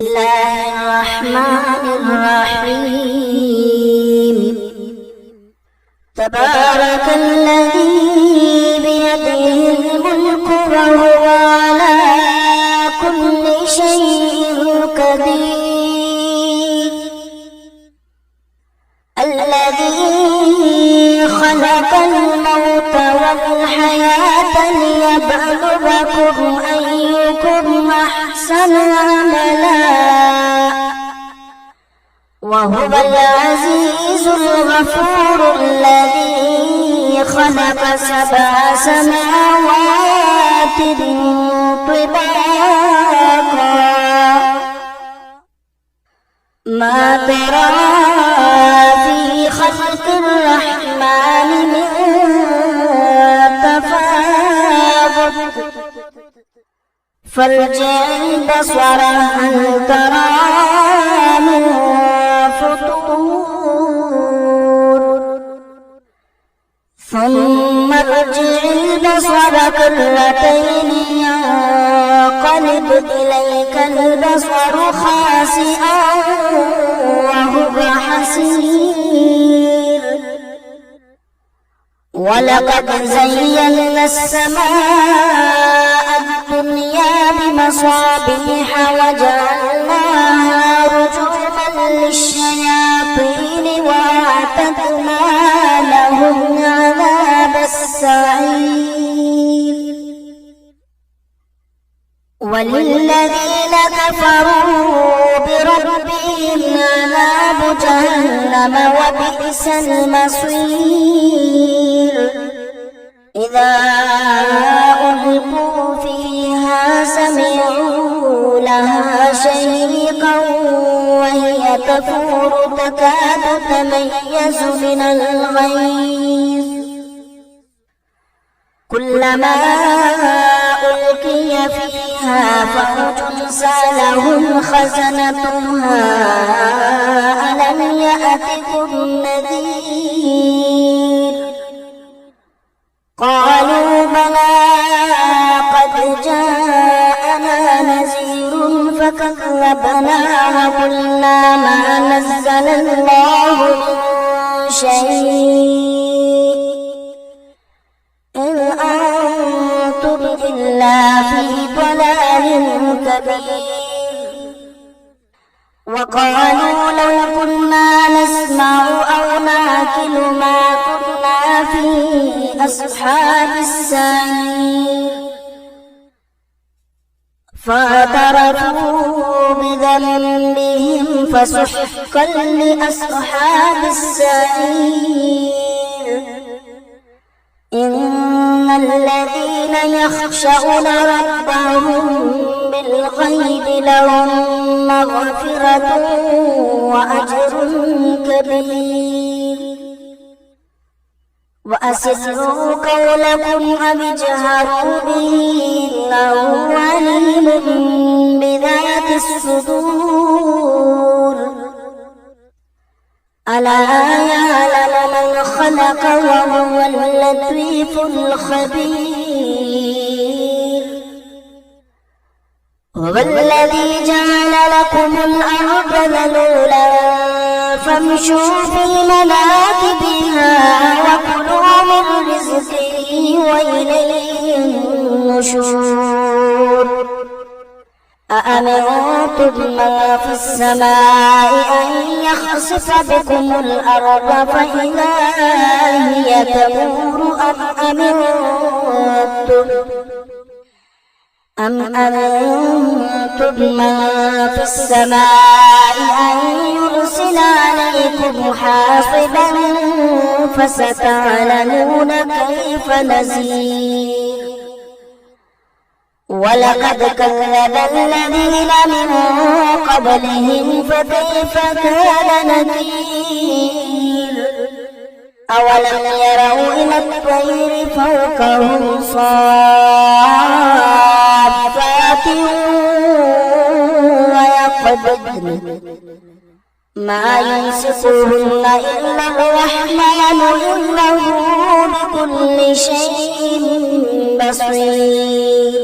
الله الرحمن الرحيم. تبارك الذي بيده الملك وهو على كل شيء قدير. الذي خلق الموت والحياة ليبلوكم أيكم أحسن عملا وهو العزيز الغفور. الذي خلق 7 سماوات طباقا ما ترى في خلق الرحمن من تفاوت فارجع البصر هل ترى من فطور ثم ارجع البصر كرتين ينقلب إليك البصر خاسئا وهو حسير. ولقد زينا السماء الدنيا بمصابيح وجعلناها رجوما للشياطين وأعتدنا لهم عذاب السعير. وللذين كفروا بربهم عذاب جهنم وبئس المصير. إذا ألقوا فيها سمعوا لها شهيقا وهي تفور تكاد تميز من الغيظ كلما ألقي فيها فوج سألهم خزنتها ألم يأتكم نذير. قالوا بلى قد جاءنا نذير فكذبنا وقلنا ما نزل الله من شيء إن أنتم إلا في ضلال كبير. وقالوا لو كنا نسمع أو نعقل ما كنا في أصحاب السعير. فاعترفوا بذنبهم فسحقا لأصحاب السعير. إن الذين يخشون ربهم بالغيب لهم مغفرة وأجر كبير. وأسروا قولكم أو اجهروا به إنه عليم بذات الصدور. ألا يعلم من خلق وهو اللطيف الخبير. هو الذي جعل لكم الأرض ذلولا فامشوا في مناكبها وكلوا من رزقه وإليه النشور. أأمنتم من في السماء أن يخسف بكم الأرض فإذا هي تمور أم أمنتم من في السماء أن يرسل عليكم حاصبا فستعلمون كيف نذير. ولقد كذب الذين من قبلهم فكيف كان نكير. أولم يروا إلى الطير فوقهم صافات ويقبضن ما يمسكهن إلا الرحمن إنه بكل شيء بصير.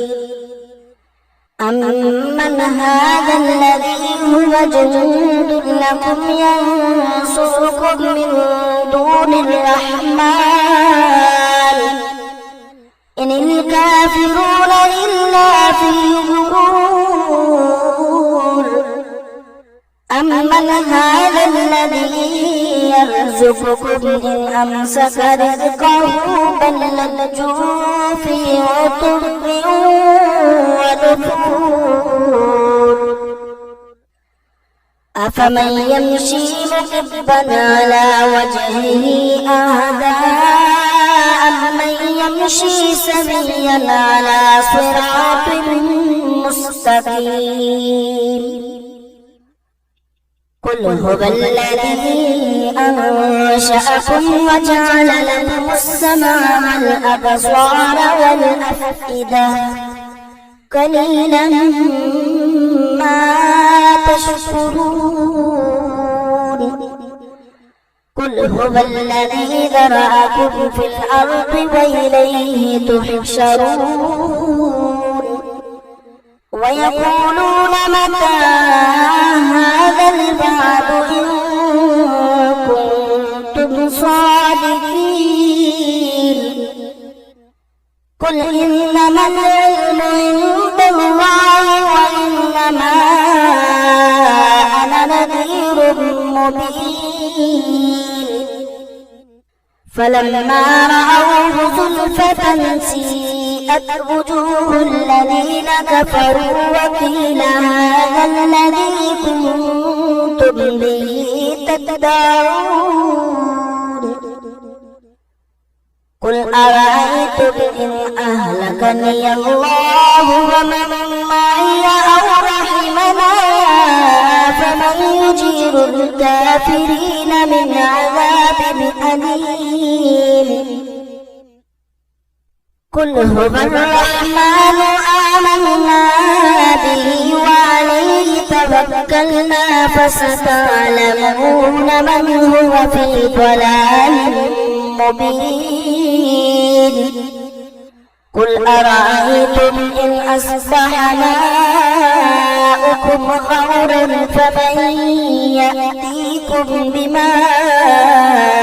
أمن هذا الذي هو جند لكم ينصركم من دون الرحمن إن الكافرون إلا في غرور أمن هذا الذي يرزقكم إن أمسك رزقه بل لجوا في عتب ونفور أفمن يمشي مكبا على وجهه أهدى أمن يمشي سويا على صراط مستقيم قل هو الذي أنشأكم وجعل لكم السمع والأبصار والأفئدة قليلا ما تشكرون قل هو الذي ذرأكم في الأرض وإليه تحشرون ويقولون متى هذا الوعد إن كنتم صادقين قل إنما العلم عند الله وإنما أنا نذير مبين فلما رأوه زلفة سيئت وجوه الذين كفروا وقيل هذا الذي كنتم به تدعون قل أرأيتم إن أهلكني الله ومن معي أو رحمنا فمن يجير الكافرين من عذاب أليم قل هو الرحمن آمنا به وعليه توكلنا فستعلمون من هو في ضلال مبين قل أرأيتم إن أصبح ماؤكم غورا فمن يأتيكم بماء